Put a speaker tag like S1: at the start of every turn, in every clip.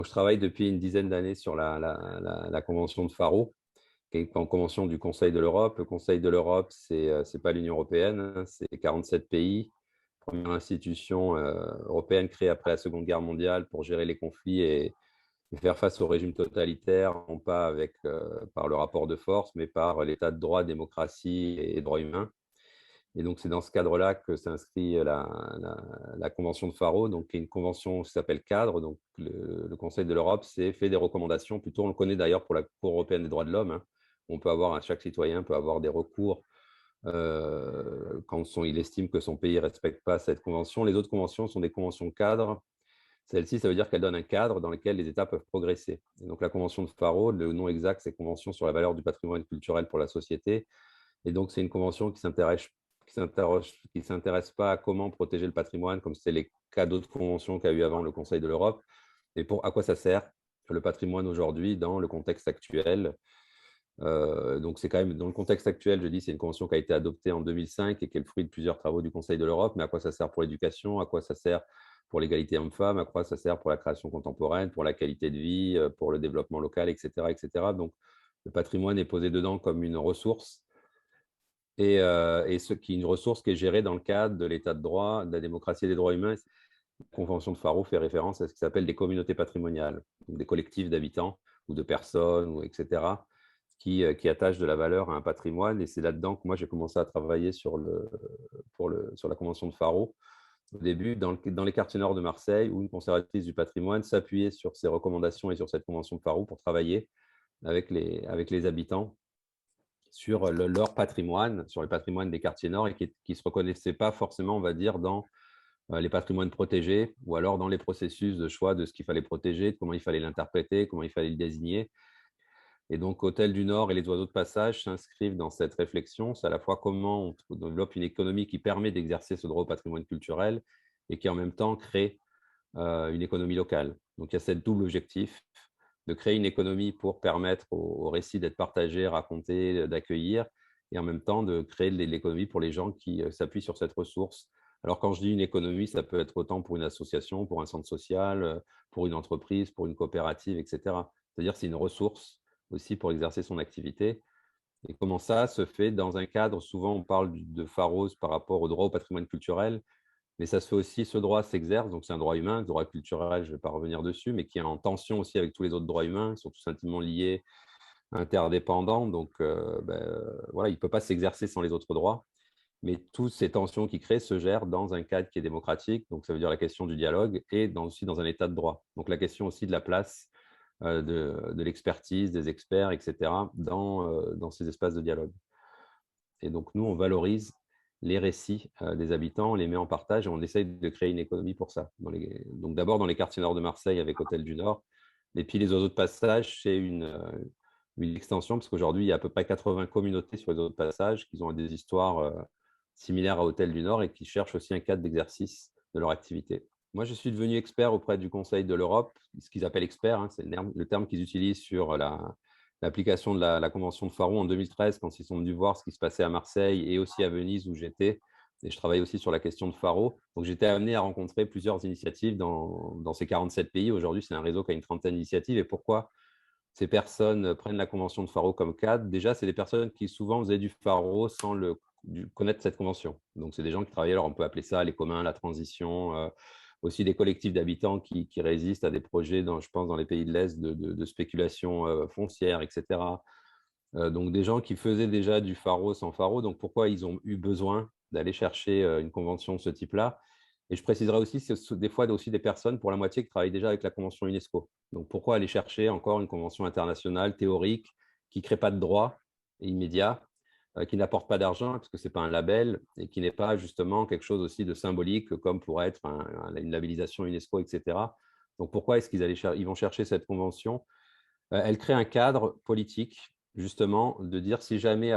S1: Je travaille depuis une dizaine d'années sur la convention de Faro, qui est une convention du Conseil de l'Europe. Le Conseil de l'Europe, c'est pas l'Union européenne, hein, c'est 47 pays. Première institution européenne créée après la Seconde Guerre mondiale pour gérer les conflits et faire face au régime totalitaire, non pas par le rapport de force, mais par l'état de droit, démocratie et droits humains. Et donc, c'est dans ce cadre-là que s'inscrit la Convention de Faro, donc, qui est une convention qui s'appelle cadre. Donc, le Conseil de l'Europe s'est fait des recommandations. Plutôt, on le connaît d'ailleurs pour la Cour européenne des droits de l'homme, hein. On peut avoir, chaque citoyen peut avoir des recours quand il estime que son pays ne respecte pas cette convention. Les autres conventions sont des conventions cadres. Celle-ci, ça veut dire qu'elle donne un cadre dans lequel les États peuvent progresser. Et donc, la Convention de Faro, le nom exact, c'est Convention sur la valeur du patrimoine culturel pour la société. Et donc, c'est une convention qui s'intéresse pas à comment protéger le patrimoine, comme c'est les cas d'autres conventions qu'a eu avant le Conseil de l'Europe, et à quoi ça sert le patrimoine aujourd'hui dans le contexte actuel. Donc, c'est quand même dans le contexte actuel, je dis, c'est une convention qui a été adoptée en 2005 et qui est le fruit de plusieurs travaux du Conseil de l'Europe. Mais à quoi ça sert pour l'éducation? À quoi ça sert pour l'égalité homme-femme? À quoi ça sert pour la création contemporaine, pour la qualité de vie, pour le développement local, etc., etc. Donc, le patrimoine est posé dedans comme une ressource et ce qui est une ressource qui est gérée dans le cadre de l'état de droit, de la démocratie et des droits humains. La Convention de Faro fait référence à ce qui s'appelle des communautés patrimoniales, donc des collectifs d'habitants ou de personnes, etc., qui attachent de la valeur à un patrimoine. Et c'est là-dedans que moi, j'ai commencé à travailler sur la Convention de Faro. Au début, dans les quartiers nord de Marseille, où une conservatrice du patrimoine s'appuyait sur ces recommandations et sur cette Convention de Faro pour travailler avec les habitants sur leur patrimoine, sur le patrimoine des quartiers nord et qui ne se reconnaissaient pas forcément, on va dire, dans les patrimoines protégés ou alors dans les processus de choix de ce qu'il fallait protéger, de comment il fallait l'interpréter, comment il fallait le désigner. Et donc, Hôtel du Nord et les oiseaux de passage s'inscrivent dans cette réflexion. C'est à la fois comment on développe une économie qui permet d'exercer ce droit au patrimoine culturel et qui en même temps crée une économie locale. Donc, il y a cette double objectif de créer une économie pour permettre au récit d'être partagé, raconté, d'accueillir, et en même temps de créer de l'économie pour les gens qui s'appuient sur cette ressource. Alors, quand je dis une économie, ça peut être autant pour une association, pour un centre social, pour une entreprise, pour une coopérative, etc. C'est-à-dire c'est une ressource aussi pour exercer son activité. Et comment ça se fait dans un cadre, souvent on parle de Pharos par rapport au droit au patrimoine culturel, mais ça se fait aussi, ce droit s'exerce, donc c'est un droit humain, le droit culturel, je ne vais pas revenir dessus, mais qui est en tension aussi avec tous les autres droits humains, ils sont tous intimement liés, interdépendants, donc voilà, il ne peut pas s'exercer sans les autres droits. Mais toutes ces tensions qui créent se gèrent dans un cadre qui est démocratique, donc ça veut dire la question du dialogue, et aussi dans un état de droit. Donc la question aussi de la place de l'expertise, des experts, etc., dans ces espaces de dialogue. Et donc nous, on valorise les récits des habitants, on les met en partage et on essaye de créer une économie pour ça. Donc d'abord dans les quartiers nord de Marseille avec Hôtel du Nord, et puis les oiseaux de passage, c'est une extension, parce qu'aujourd'hui, il y a à peu près 80 communautés sur les oiseaux de passage qui ont des histoires similaires à Hôtel du Nord et qui cherchent aussi un cadre d'exercice de leur activité. Moi, je suis devenu expert auprès du Conseil de l'Europe, ce qu'ils appellent expert, hein, c'est le terme qu'ils utilisent sur l'application de la Convention de Faro en 2013, quand ils sont venus voir ce qui se passait à Marseille et aussi à Venise où j'étais. Et je travaille aussi sur la question de Faro. Donc, j'étais amené à rencontrer plusieurs initiatives dans ces 47 pays. Aujourd'hui, c'est un réseau qui a une trentaine d'initiatives. Et pourquoi ces personnes prennent la Convention de Faro comme cadre? Déjà, c'est des personnes qui souvent faisaient du Faro sans connaître cette convention. Donc, c'est des gens qui travaillaient, alors on peut appeler ça les communs, la transition, aussi des collectifs d'habitants qui résistent à des projets, je pense, dans les pays de l'Est, de spéculation foncière, etc. Donc, des gens qui faisaient déjà du Faro sans Faro. Donc, pourquoi ils ont eu besoin d'aller chercher une convention de ce type-là? Et je préciserai aussi, c'est des fois aussi des personnes, pour la moitié, qui travaillent déjà avec la convention UNESCO. Donc, pourquoi aller chercher encore une convention internationale théorique qui ne crée pas de droit immédiat, qui n'apporte pas d'argent, parce que ce n'est pas un label, et qui n'est pas justement quelque chose aussi de symbolique, comme pourrait être une labellisation UNESCO, etc. Donc, pourquoi est-ce ils vont chercher cette convention? Elle crée un cadre politique, justement, de dire si jamais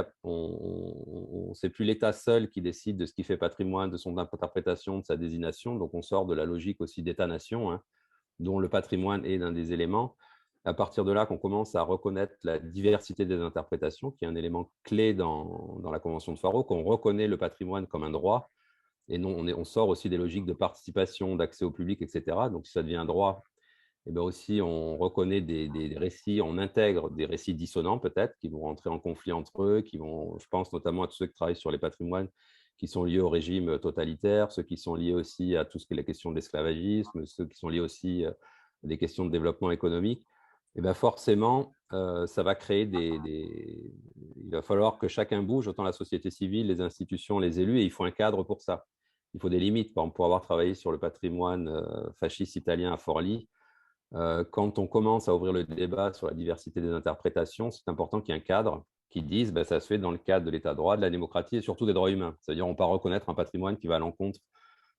S1: c'est plus l'État seul qui décide de ce qui fait patrimoine, de son interprétation, de sa désignation, donc on sort de la logique aussi d'État-nation, hein, dont le patrimoine est l'un des éléments. À partir de là, qu'on commence à reconnaître la diversité des interprétations, qui est un élément clé dans la Convention de Faro, qu'on reconnaît le patrimoine comme un droit, et non, on sort aussi des logiques de participation, d'accès au public, etc. Donc, si ça devient un droit, et bien aussi on reconnaît des récits, on intègre des récits dissonants peut-être, qui vont rentrer en conflit entre eux, qui vont, je pense notamment à tous ceux qui travaillent sur les patrimoines qui sont liés au régime totalitaire, ceux qui sont liés aussi à tout ce qui est la question de l'esclavagisme, ceux qui sont liés aussi à des questions de développement économique. Et bien forcément, ça va créer il va falloir que chacun bouge, autant la société civile, les institutions, les élus, et il faut un cadre pour ça. Il faut des limites. Par exemple, pour avoir travaillé sur le patrimoine fasciste italien à Forlì, quand on commence à ouvrir le débat sur la diversité des interprétations, c'est important qu'il y ait un cadre qui dise que ça se fait dans le cadre de l'état de droit, de la démocratie et surtout des droits humains. C'est-à-dire qu'on ne peut pas reconnaître un patrimoine qui va à l'encontre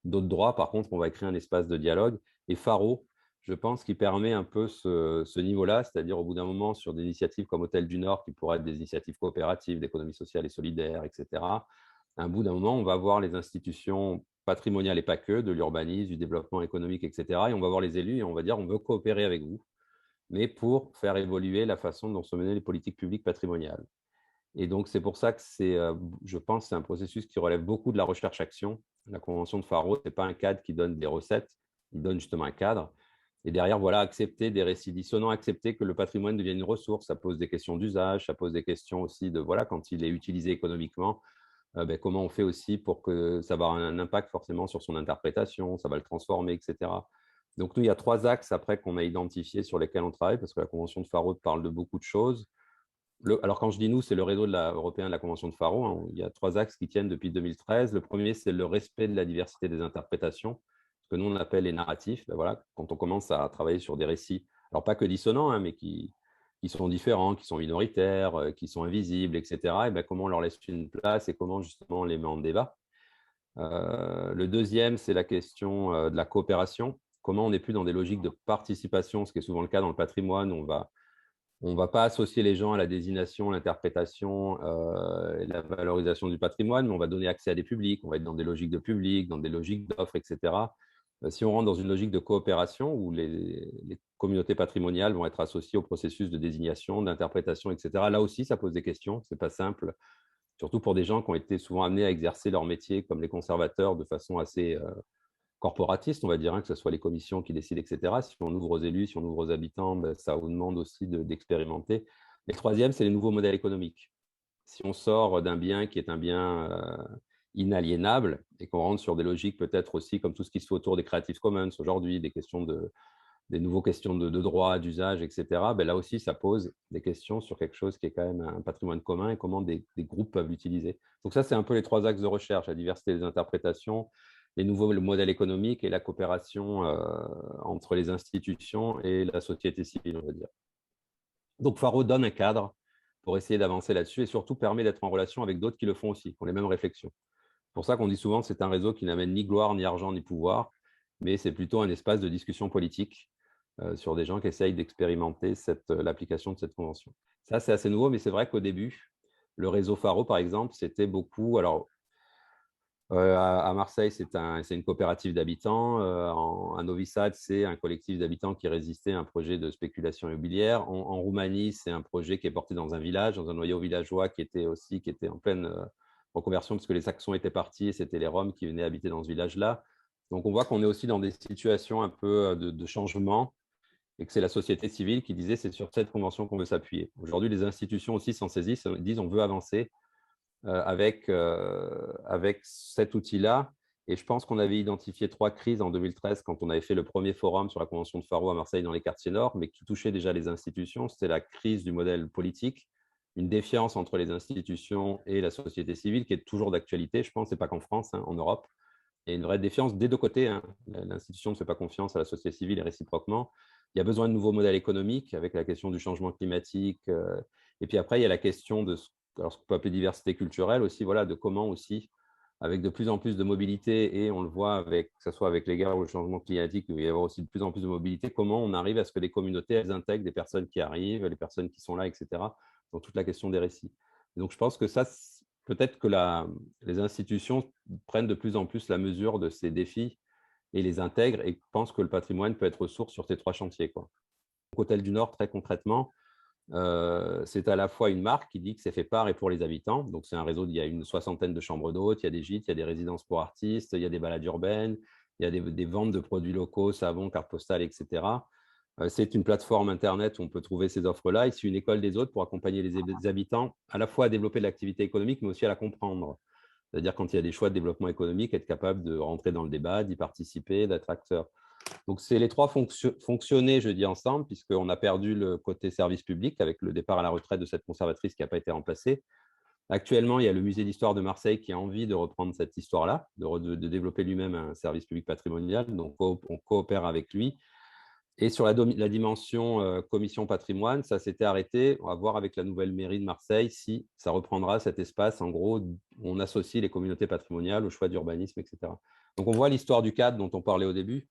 S1: d'autres droits. Par contre, on va créer un espace de dialogue. Et Faro, je pense qu'il permet un peu ce niveau-là, c'est-à-dire au bout d'un moment, sur des initiatives comme Hôtel du Nord, qui pourraient être des initiatives coopératives, d'économie sociale et solidaire, etc., à un bout d'un moment, on va voir les institutions patrimoniales et pas que, de l'urbanisme, du développement économique, etc., et on va voir les élus et on va dire on veut coopérer avec vous, mais pour faire évoluer la façon dont sont menées les politiques publiques patrimoniales. Et donc, c'est pour ça que je pense, c'est un processus qui relève beaucoup de la recherche-action. La convention de Faro, ce n'est pas un cadre qui donne des recettes, il donne justement un cadre. Et derrière, voilà, accepter des récits dissonants, accepter que le patrimoine devienne une ressource, ça pose des questions d'usage, ça pose des questions aussi de, voilà, quand il est utilisé économiquement, comment on fait aussi pour que ça va avoir un impact forcément sur son interprétation, ça va le transformer, etc. Donc, nous, il y a 3 axes après qu'on a identifiés sur lesquels on travaille, parce que la convention de Faro parle de beaucoup de choses. Alors, quand je dis nous, c'est le réseau européen de la Convention de Faro, hein. Il y a 3 axes qui tiennent depuis 2013. Le premier, c'est le respect de la diversité des interprétations, ce que nous, on appelle les narratifs. Voilà, quand on commence à travailler sur des récits, alors pas que dissonants, hein, mais qui sont différents, qui sont minoritaires, qui sont invisibles, etc., et comment on leur laisse une place et comment justement on les met en débat. Le deuxième, c'est la question de la coopération. Comment on n'est plus dans des logiques de participation, ce qui est souvent le cas dans le patrimoine. On ne va pas associer les gens à la désignation, l'interprétation et la valorisation du patrimoine, mais on va donner accès à des publics, on va être dans des logiques de public, dans des logiques d'offres, etc. Si on rentre dans une logique de coopération où les communautés patrimoniales vont être associées au processus de désignation, d'interprétation, etc., là aussi, ça pose des questions. Ce n'est pas simple, surtout pour des gens qui ont été souvent amenés à exercer leur métier comme les conservateurs de façon assez corporatiste, on va dire, hein, que ce soit les commissions qui décident, etc. Si on ouvre aux élus, si on ouvre aux habitants, ça vous demande aussi d'expérimenter. Et le troisième, c'est les nouveaux modèles économiques. Si on sort d'un bien qui est un bien inaliénable et qu'on rentre sur des logiques peut-être aussi comme tout ce qui se fait autour des Creative Commons aujourd'hui, des nouveaux questions de droit, d'usage, etc., là aussi, ça pose des questions sur quelque chose qui est quand même un patrimoine commun et comment des groupes peuvent l'utiliser. Donc ça, c'est un peu les 3 axes de recherche, la diversité des interprétations, les nouveaux modèles économiques et la coopération entre les institutions et la société civile, on va dire. Donc Faro donne un cadre pour essayer d'avancer là-dessus et surtout permet d'être en relation avec d'autres qui le font aussi, qui ont les mêmes réflexions. C'est pour ça qu'on dit souvent que c'est un réseau qui n'amène ni gloire, ni argent, ni pouvoir, mais c'est plutôt un espace de discussion politique sur des gens qui essayent d'expérimenter l'application de cette convention. Ça, c'est assez nouveau, mais c'est vrai qu'au début, le réseau Faro, par exemple, c'était beaucoup… Alors, à Marseille, c'est une coopérative d'habitants. À Novi Sad, c'est un collectif d'habitants qui résistait à un projet de spéculation immobilière. En Roumanie, c'est un projet qui est porté dans un village, dans un noyau villageois qui était en pleine reconversion parce que les Saxons étaient partis et c'était les Roms qui venaient habiter dans ce village-là. Donc, on voit qu'on est aussi dans des situations un peu de changement et que c'est la société civile qui disait c'est sur cette convention qu'on veut s'appuyer. Aujourd'hui, les institutions aussi s'en saisissent, disent on veut avancer avec cet outil-là. Et je pense qu'on avait identifié 3 crises en 2013 quand on avait fait le premier forum sur la Convention de Faro à Marseille dans les quartiers nord, mais qui touchait déjà les institutions. C'était la crise du modèle politique, une défiance entre les institutions et la société civile qui est toujours d'actualité, je pense, c'est pas qu'en France, hein, en Europe. Et une vraie défiance des 2 côtés, hein. L'institution ne fait pas confiance à la société civile et réciproquement. Il y a besoin de nouveaux modèles économiques avec la question du changement climatique. Et puis après, il y a la question de ce qu'on peut appeler diversité culturelle aussi, voilà, de comment aussi, avec de plus en plus de mobilité, et on le voit avec, que ce soit avec les guerres ou le changement climatique, il va y avoir aussi de plus en plus de mobilité, comment on arrive à ce que les communautés, elles intègrent des personnes qui arrivent, les personnes qui sont là, etc., dans toute la question des récits. Et donc, je pense que ça, peut-être que les institutions prennent de plus en plus la mesure de ces défis et les intègrent et pensent que le patrimoine peut être ressource sur ces 3 chantiers, quoi. Hôtel du Nord, très concrètement, c'est à la fois une marque qui dit que c'est fait par et pour les habitants. Donc, c'est un réseau, il y a une 60aine de chambres d'hôtes, il y a des gîtes, il y a des résidences pour artistes, il y a des balades urbaines, il y a des ventes de produits locaux, savons, cartes postales, etc. C'est une plateforme Internet où on peut trouver ces offres-là. Et c'est une école des autres pour accompagner les habitants à la fois à développer de l'activité économique, mais aussi à la comprendre. C'est-à-dire quand il y a des choix de développement économique, être capable de rentrer dans le débat, d'y participer, d'être acteur. Donc, c'est les trois fonctionner, je dis ensemble, puisqu'on a perdu le côté service public avec le départ à la retraite de cette conservatrice qui n'a pas été remplacée. Actuellement, il y a le musée d'histoire de Marseille qui a envie de reprendre cette histoire-là, de développer lui-même un service public patrimonial. Donc, on coopère avec lui. Et sur la dimension commission patrimoine, ça s'était arrêté. On va voir avec la nouvelle mairie de Marseille si ça reprendra cet espace. En gros, où on associe les communautés patrimoniales au choix d'urbanisme, etc. Donc, on voit l'histoire du cadre dont on parlait au début.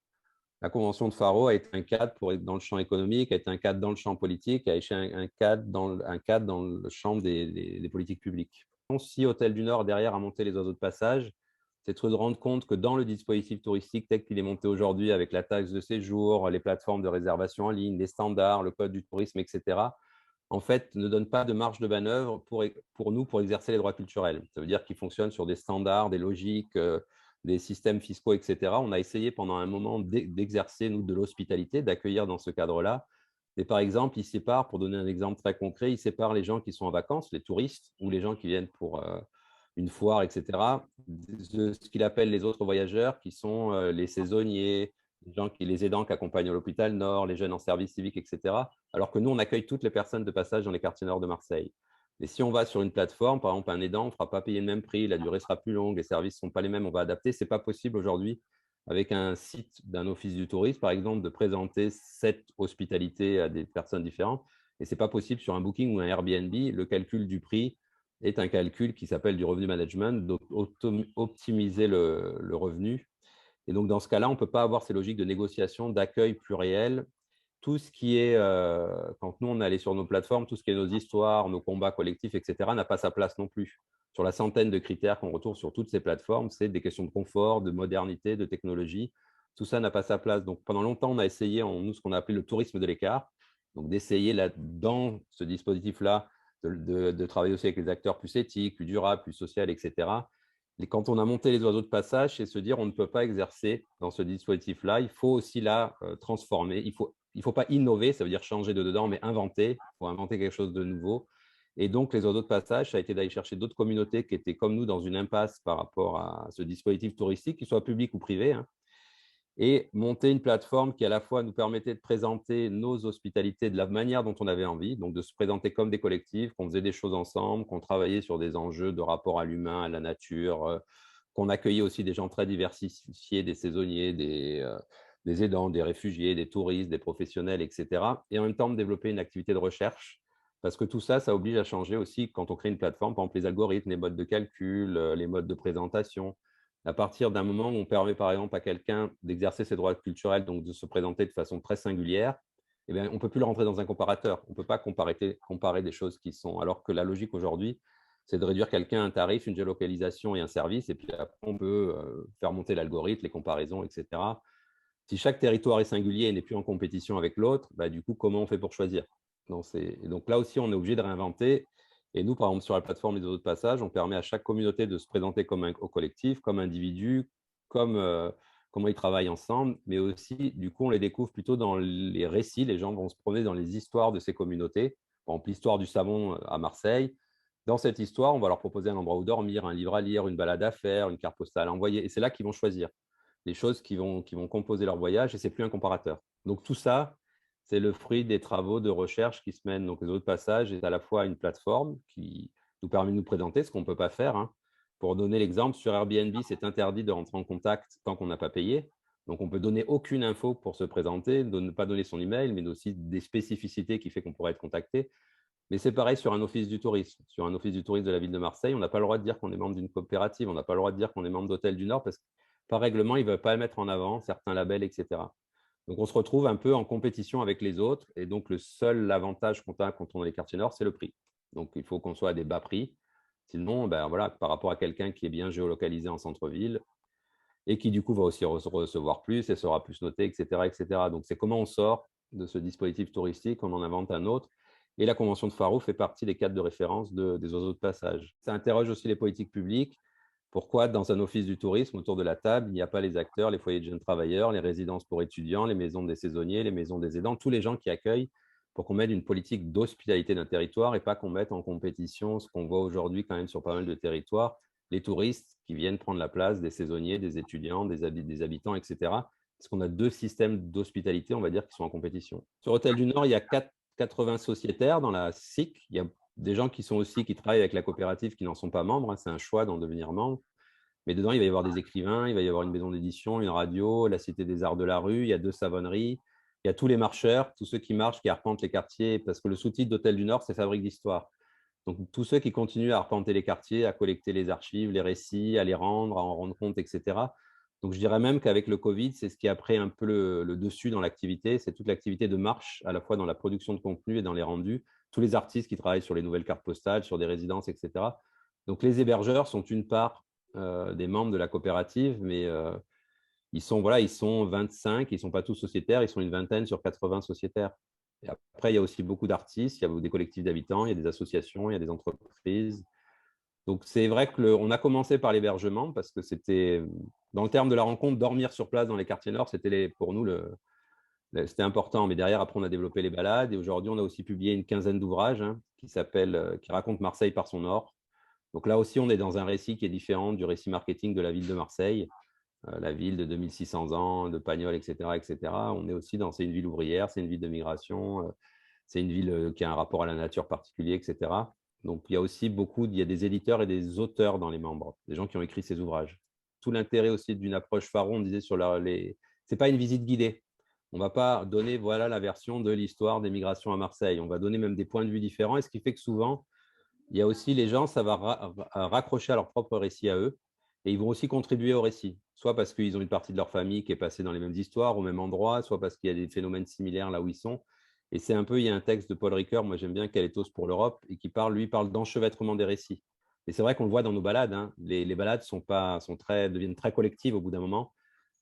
S1: La Convention de Faro a été un cadre dans le champ économique, a été un cadre dans le champ politique, a été un cadre dans le champ des politiques publiques. Si Hôtel du Nord, derrière, a monté les oiseaux de passage, c'est de se rendre compte que dans le dispositif touristique tel qu'il est monté aujourd'hui avec la taxe de séjour, les plateformes de réservation en ligne, les standards, le code du tourisme, etc., en fait, ne donne pas de marge de manœuvre pour nous pour exercer les droits culturels. Ça veut dire qu'ils fonctionnent sur des standards, des logiques, des systèmes fiscaux, etc. On a essayé pendant un moment d'exercer, nous, de l'hospitalité, d'accueillir dans ce cadre-là. Et par exemple, ils séparent, pour donner un exemple très concret, ils séparent les gens qui sont en vacances, les touristes, ou les gens qui viennent pour une foire, etc., de ce qu'il appelle les autres voyageurs, qui sont les saisonniers, les aidants qui accompagnent à l'hôpital Nord, les jeunes en service civique, etc. Alors que nous, on accueille toutes les personnes de passage dans les quartiers nord de Marseille. Et si on va sur une plateforme, par exemple un aidant, on ne fera pas payer le même prix, la durée sera plus longue, les services ne sont pas les mêmes, on va adapter. Ce n'est pas possible aujourd'hui avec un site d'un office du tourisme, par exemple, de présenter cette hospitalité à des personnes différentes. Et ce n'est pas possible sur un Booking ou un Airbnb. Le calcul du prix est un calcul qui s'appelle du revenu management, d'optimiser le revenu. Et donc, dans ce cas-là, on ne peut pas avoir ces logiques de négociation, d'accueil pluriel. Tout ce qui est, quand nous, on est allé sur nos plateformes, tout ce qui est nos histoires, nos combats collectifs, etc., n'a pas sa place non plus. Sur la centaine de critères qu'on retrouve sur toutes ces plateformes, c'est des questions de confort, de modernité, de technologie. Tout ça n'a pas sa place. Donc, pendant longtemps, on a essayé, nous, ce qu'on a appelé le tourisme de l'écart, donc d'essayer dans ce dispositif-là de travailler aussi avec les acteurs plus éthiques, plus durables, plus sociaux, etc. Et quand on a monté les oiseaux de passage, c'est se dire on ne peut pas exercer dans ce dispositif-là. Il faut aussi là transformer. Il ne faut pas innover, ça veut dire changer de dedans, mais inventer. Il faut inventer quelque chose de nouveau. Et donc, les oiseaux de passage, ça a été d'aller chercher d'autres communautés qui étaient comme nous dans une impasse par rapport à ce dispositif touristique, qu'il soit public ou privé, hein, et monter une plateforme qui à la fois nous permettait de présenter nos hospitalités de la manière dont on avait envie, donc de se présenter comme des collectifs, qu'on faisait des choses ensemble, qu'on travaillait sur des enjeux de rapport à l'humain, à la nature, qu'on accueillait aussi des gens très diversifiés, des saisonniers, des aidants, des réfugiés, des touristes, des professionnels, etc. Et en même temps de développer une activité de recherche, parce que tout ça, ça oblige à changer aussi quand on crée une plateforme, par exemple les algorithmes, les modes de calcul, les modes de présentation. À partir d'un moment où on permet par exemple à quelqu'un d'exercer ses droits culturels, donc de se présenter de façon très singulière, eh bien, on ne peut plus le rentrer dans un comparateur. On ne peut pas comparer des choses qui sont… Alors que la logique aujourd'hui, c'est de réduire quelqu'un à un tarif, une géolocalisation et un service, et puis après, on peut faire monter l'algorithme, les comparaisons, etc. Si chaque territoire est singulier et n'est plus en compétition avec l'autre, bah, du coup, comment on fait pour choisir? Et donc là aussi, on est obligé de réinventer. Et nous, par exemple, sur la plateforme des autres passages, on permet à chaque communauté de se présenter comme au collectif, comme individu, comme comment ils travaillent ensemble, mais aussi, du coup, on les découvre plutôt dans les récits. Les gens vont se promener dans les histoires de ces communautés. Par exemple, l'histoire du savon à Marseille. Dans cette histoire, on va leur proposer un endroit où dormir, un livre à lire, une balade à faire, une carte postale à envoyer. Et c'est là qu'ils vont choisir les choses qui vont composer leur voyage et c'est plus un comparateur. Donc tout ça, c'est le fruit des travaux de recherche qui se mènent. Donc les autres passages est à la fois une plateforme qui nous permet de nous présenter, ce qu'on ne peut pas faire, hein. Pour donner l'exemple, sur Airbnb, c'est interdit de rentrer en contact tant qu'on n'a pas payé. Donc on peut donner aucune info pour se présenter, de ne pas donner son email, mais aussi des spécificités qui fait qu'on pourrait être contacté. Mais c'est pareil sur un office du tourisme. Sur un office du tourisme de la ville de Marseille, on n'a pas le droit de dire qu'on est membre d'une coopérative, on n'a pas le droit de dire qu'on est membre d'Hôtel du Nord parce que par règlement, ils ne veulent pas mettre en avant certains labels, etc. Donc, on se retrouve un peu en compétition avec les autres. Et donc, le seul avantage qu'on a quand on est les quartiers nord, c'est le prix. Donc, il faut qu'on soit à des bas prix. Sinon, ben, voilà, par rapport à quelqu'un qui est bien géolocalisé en centre-ville et qui, du coup, va aussi recevoir plus et sera plus noté, etc. etc. Donc, c'est comment on sort de ce dispositif touristique, on en invente un autre. Et la Convention de Faro fait partie des cadres de référence des oiseaux de passage. Ça interroge aussi les politiques publiques Pourquoi dans un office du tourisme, autour de la table, il n'y a pas les acteurs, les foyers de jeunes travailleurs, les résidences pour étudiants, les maisons des saisonniers, les maisons des aidants, tous les gens qui accueillent pour qu'on mette une politique d'hospitalité d'un territoire et pas qu'on mette en compétition ce qu'on voit aujourd'hui quand même sur pas mal de territoires, les touristes qui viennent prendre la place des saisonniers, des étudiants, des habitants, etc. Parce qu'on a deux systèmes d'hospitalité, on va dire, qui sont en compétition. Sur Hôtel du Nord, il y a 80 sociétaires dans la SIC. Il y a des gens qui sont aussi qui travaillent avec la coopérative qui n'en sont pas membres. Hein, c'est un choix d'en devenir membre. Mais dedans, il va y avoir des écrivains, il va y avoir une maison d'édition, une radio, la Cité des Arts de la Rue, il y a deux savonneries, il y a tous les marcheurs, tous ceux qui marchent, qui arpentent les quartiers, parce que le sous-titre d'Hôtel du Nord, c'est Fabrique d'Histoire. Donc, tous ceux qui continuent à arpenter les quartiers, à collecter les archives, les récits, à les rendre, à en rendre compte, etc. Donc, je dirais même qu'avec le Covid, c'est ce qui a pris un peu le dessus dans l'activité. C'est toute l'activité de marche, à la fois dans la production de contenu et dans les rendus. Tous les artistes qui travaillent sur les nouvelles cartes postales, sur des résidences, etc. Donc, les hébergeurs sont une part des membres de la coopérative, mais ils sont 25, ils ne sont pas tous sociétaires, ils sont une vingtaine sur 80 sociétaires. Et après, il y a aussi beaucoup d'artistes, il y a des collectifs d'habitants, il y a des associations, il y a des entreprises. Donc, c'est vrai qu'on a commencé par l'hébergement parce que c'était, dans le terme de la rencontre, dormir sur place dans les quartiers nord, c'était pour nous, c'était important. Mais derrière, après, on a développé les balades et aujourd'hui, on a aussi publié une quinzaine d'ouvrages qui racontent Marseille par son nord. Donc là aussi, on est dans un récit qui est différent du récit marketing de la ville de Marseille, la ville de 2600 ans, de Pagnol, etc., etc. On est aussi c'est une ville ouvrière, c'est une ville de migration, c'est une ville qui a un rapport à la nature particulier, etc. Donc il y a aussi il y a des éditeurs et des auteurs dans les membres, des gens qui ont écrit ces ouvrages. Tout l'intérêt aussi d'une approche Faro, on disait c'est pas une visite guidée. On ne va pas donner voilà la version de l'histoire des migrations à Marseille. On va donner même des points de vue différents, et ce qui fait que souvent, il y a aussi les gens, ça va raccrocher à leur propre récit à eux, et ils vont aussi contribuer au récit, soit parce qu'ils ont une partie de leur famille qui est passée dans les mêmes histoires, au même endroit, soit parce qu'il y a des phénomènes similaires là où ils sont. Et c'est un peu, il y a un texte de Paul Ricoeur, moi j'aime bien, Quel pour l'Europe, et lui parle d'enchevêtrement des récits. Et c'est vrai qu'on le voit dans nos balades, hein. Les balades deviennent très collectives au bout d'un moment.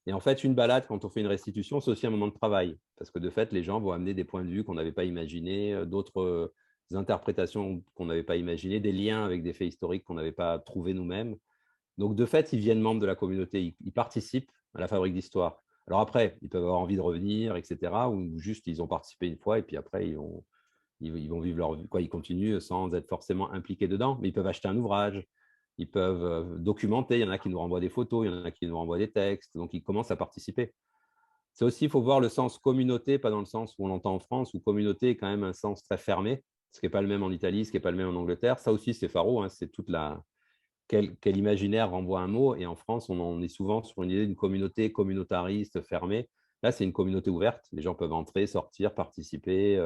S1: Et en fait, une balade, quand on fait une restitution, c'est aussi un moment de travail. Parce que de fait, les gens vont amener des points de vue qu'on n'avait pas imaginés, d'autres interprétations qu'on n'avait pas imaginées, des liens avec des faits historiques qu'on n'avait pas trouvés nous-mêmes. Donc, de fait, ils viennent membres de la communauté, ils participent à la fabrique d'histoire. Alors après, ils peuvent avoir envie de revenir, etc. Ou juste, ils ont participé une fois et puis après, ils vont vivre leur vie. Quoi, ils continuent sans être forcément impliqués dedans, mais ils peuvent acheter un ouvrage, ils peuvent documenter. Il y en a qui nous renvoient des photos, il y en a qui nous renvoient des textes. Donc, ils commencent à participer. C'est aussi, il faut voir le sens communauté, pas dans le sens où on l'entend en France, où communauté est quand même un sens très fermé, ce qui n'est pas le même en Italie, ce qui n'est pas le même en Angleterre. Ça aussi, c'est Faro, hein, c'est toute la… Quel imaginaire renvoie un mot. Et en France, on est souvent sur une idée d'une communauté communautariste fermée. Là, c'est une communauté ouverte. Les gens peuvent entrer, sortir, participer,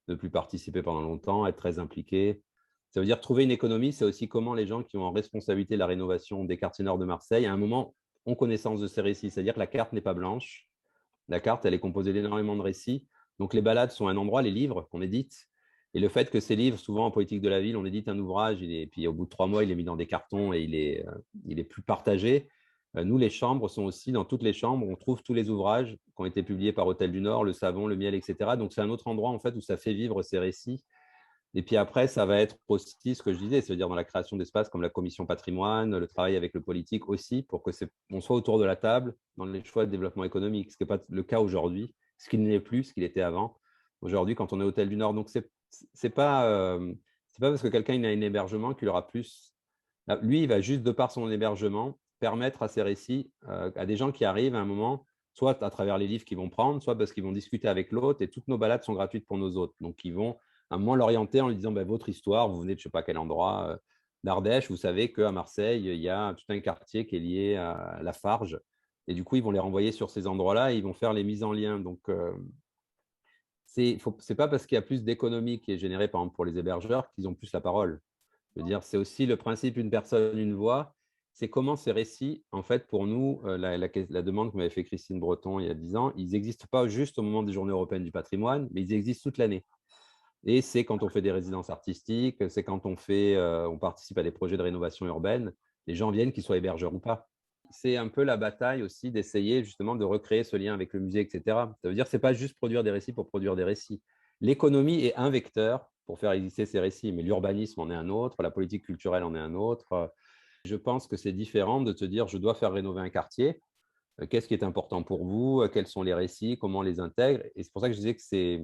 S1: ne plus participer pendant longtemps, être très impliqués. Ça veut dire trouver une économie, c'est aussi comment les gens qui ont en responsabilité la rénovation des quartiers nord de Marseille, à un moment, ont connaissance de ces récits. C'est-à-dire que la carte n'est pas blanche. La carte, elle est composée d'énormément de récits. Donc, les balades sont un endroit, les livres qu'on édite. Et le fait que ces livres, souvent en politique de la ville, on édite un ouvrage, puis au bout de 3 mois, il est mis dans des cartons et il est plus partagé. Nous, les chambres sont aussi, dans toutes les chambres, on trouve tous les ouvrages qui ont été publiés par Hôtel du Nord, Le Savon, Le Miel, etc. Donc, c'est un autre endroit, en fait, où ça fait vivre ces récits. Et puis après, ça va être aussi ce que je disais, c'est-à-dire dans la création d'espaces comme la commission patrimoine, le travail avec le politique aussi, pour que on soit autour de la table dans les choix de développement économique, ce qui n'est pas le cas aujourd'hui, ce qui ne l'est plus, ce qu'il était avant. Aujourd'hui, quand on est Hôtel du Nord, donc c'est pas, c'est pas parce que quelqu'un a un hébergement qu'il aura plus. Lui, il va juste, de par son hébergement, permettre à ses récits, à des gens qui arrivent à un moment, soit à travers les livres qu'ils vont prendre, soit parce qu'ils vont discuter avec l'autre, et toutes nos balades sont gratuites pour nos hôtes. Donc, ils vont à un moment l'orienter en lui disant votre histoire, vous venez de je ne sais pas quel endroit d'Ardèche, vous savez qu'à Marseille, il y a tout un quartier qui est lié à la Farge. Et du coup, ils vont les renvoyer sur ces endroits-là et ils vont faire les mises en lien. Donc, c'est pas parce qu'il y a plus d'économie qui est générée, par exemple, pour les hébergeurs qu'ils ont plus la parole. Je veux dire, c'est aussi le principe une personne, une voix. C'est comment ces récits, en fait, pour nous, la demande que m'avait fait Christine Breton il y a 10 ans, ils n'existent pas juste au moment des Journées européennes du patrimoine, mais ils existent toute l'année. Et c'est quand on fait des résidences artistiques, c'est quand on participe à des projets de rénovation urbaine, les gens viennent, qu'ils soient hébergeurs ou pas. C'est un peu la bataille aussi d'essayer justement de recréer ce lien avec le musée, etc. Ça veut dire que ce n'est pas juste produire des récits pour produire des récits. L'économie est un vecteur pour faire exister ces récits, mais l'urbanisme en est un autre, la politique culturelle en est un autre. Je pense que c'est différent de te dire, je dois faire rénover un quartier. Qu'est-ce qui est important pour vous? Quels sont les récits? Comment on les intègre? Et c'est pour ça que je disais que c'est…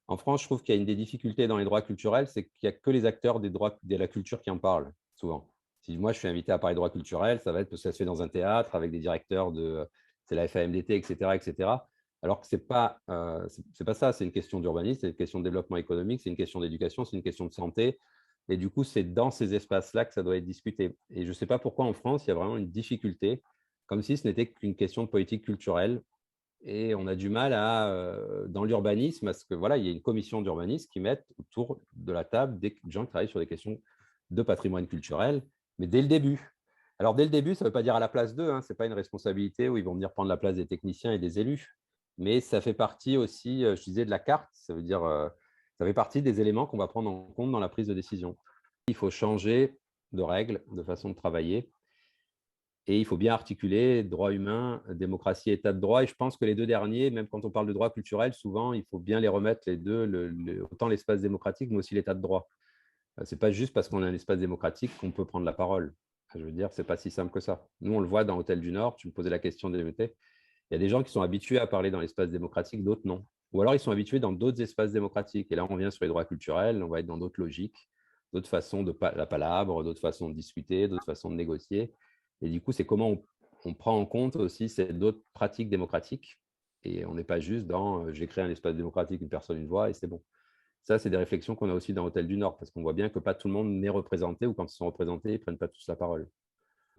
S1: En France, je trouve qu'il y a une des difficultés dans les droits culturels, c'est qu'il n'y a que les acteurs des droits de la culture qui en parlent, souvent. Si moi, je suis invité à parler de droits culturels, ça va être parce que ça se fait dans un théâtre avec des directeurs de… C'est la FAMDT, etc., etc. Alors que ce n'est pas, c'est pas ça, c'est une question d'urbanisme, c'est une question de développement économique, c'est une question d'éducation, c'est une question de santé. Et du coup, c'est dans ces espaces-là que ça doit être discuté. Et je ne sais pas pourquoi en France, il y a vraiment une difficulté, comme si ce n'était qu'une question de politique culturelle. Et on a du mal dans l'urbanisme, à ce que voilà, il y ait une commission d'urbanisme qui mette autour de la table des gens qui travaillent sur des questions de patrimoine culturel, mais dès le début. Alors, dès le début, ça ne veut pas dire à la place d'eux, hein, ce n'est pas une responsabilité où ils vont venir prendre la place des techniciens et des élus, mais ça fait partie aussi, je disais, de la carte, ça veut dire, ça fait partie des éléments qu'on va prendre en compte dans la prise de décision. Il faut changer de règles, de façon de travailler, et il faut bien articuler droit humain, démocratie, état de droit. Et je pense que les deux derniers, même quand on parle de droit culturel, souvent, il faut bien les remettre les deux, autant l'espace démocratique, mais aussi l'état de droit. Ce n'est pas juste parce qu'on a un espace démocratique qu'on peut prendre la parole. Je veux dire, ce n'est pas si simple que ça. Nous, on le voit dans Hôtel du Nord, tu me posais la question des DMT. Il y a des gens qui sont habitués à parler dans l'espace démocratique, d'autres non. Ou alors, ils sont habitués dans d'autres espaces démocratiques. Et là, on vient sur les droits culturels, on va être dans d'autres logiques, d'autres façons de la palabre, d'autres façons de discuter, d'autres façons de négocier. Et du coup, c'est comment on prend en compte aussi ces d'autres pratiques démocratiques. Et on n'est pas juste dans j'ai créé un espace démocratique, une personne, une voix, et c'est bon. Ça, c'est des réflexions qu'on a aussi dans Hôtel du Nord, parce qu'on voit bien que pas tout le monde n'est représenté, ou quand ils sont représentés, ils ne prennent pas tous la parole.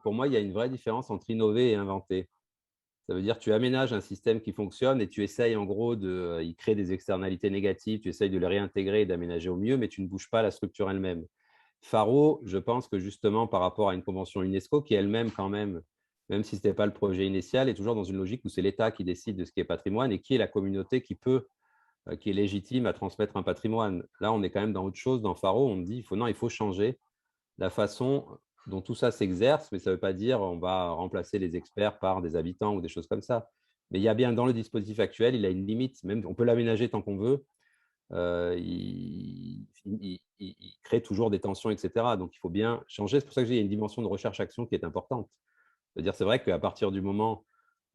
S1: Pour moi, il y a une vraie différence entre innover et inventer. Ça veut dire que tu aménages un système qui fonctionne et tu essayes en gros de y créer des externalités négatives, tu essayes de les réintégrer et d'aménager au mieux, mais tu ne bouges pas la structure elle-même. Faro, je pense que justement par rapport à une convention UNESCO qui elle-même quand même si ce n'était pas le projet initial, est toujours dans une logique où c'est l'État qui décide de ce qui est patrimoine et qui est la communauté qui est légitime à transmettre un patrimoine. Là, on est quand même dans autre chose. Dans Faro, on dit non, il faut changer la façon dont tout ça s'exerce, mais ça ne veut pas dire on va remplacer les experts par des habitants ou des choses comme ça. Mais il y a bien dans le dispositif actuel, il a une limite, même on peut l'aménager tant qu'on veut. Il crée toujours des tensions, etc. Donc, il faut bien changer. C'est pour ça que j'ai une dimension de recherche-action qui est importante. C'est-à-dire, c'est vrai qu'à partir du moment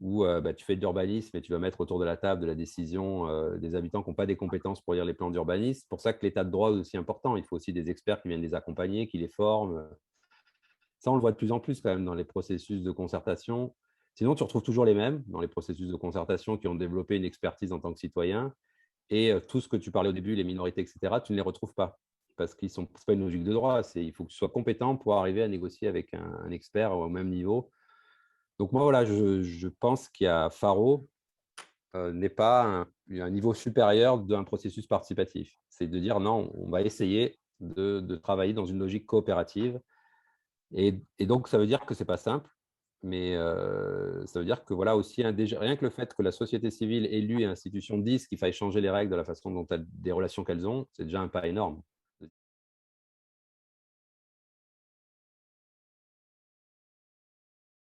S1: où tu fais de l'urbanisme et tu vas mettre autour de la table de la décision des habitants qui n'ont pas des compétences pour lire les plans d'urbanisme, c'est pour ça que l'état de droit est aussi important. Il faut aussi des experts qui viennent les accompagner, qui les forment. Ça, on le voit de plus en plus quand même dans les processus de concertation. Sinon, tu retrouves toujours les mêmes dans les processus de concertation qui ont développé une expertise en tant que citoyen. Et tout ce que tu parlais au début, les minorités, etc., tu ne les retrouves pas. Parce que ce n'est pas une logique de droit. Il faut que tu sois compétent pour arriver à négocier avec un expert au même niveau. Donc moi, voilà, je pense qu'il y a Faro n'est pas un niveau supérieur d'un processus participatif. C'est de dire non, on va essayer de travailler dans une logique coopérative. Et donc, ça veut dire que ce n'est pas simple, mais ça veut dire que voilà aussi, rien que le fait que la société civile, élue et institutions disent qu'il faille changer les règles de la façon dont des relations qu'elles ont, c'est déjà un pas énorme.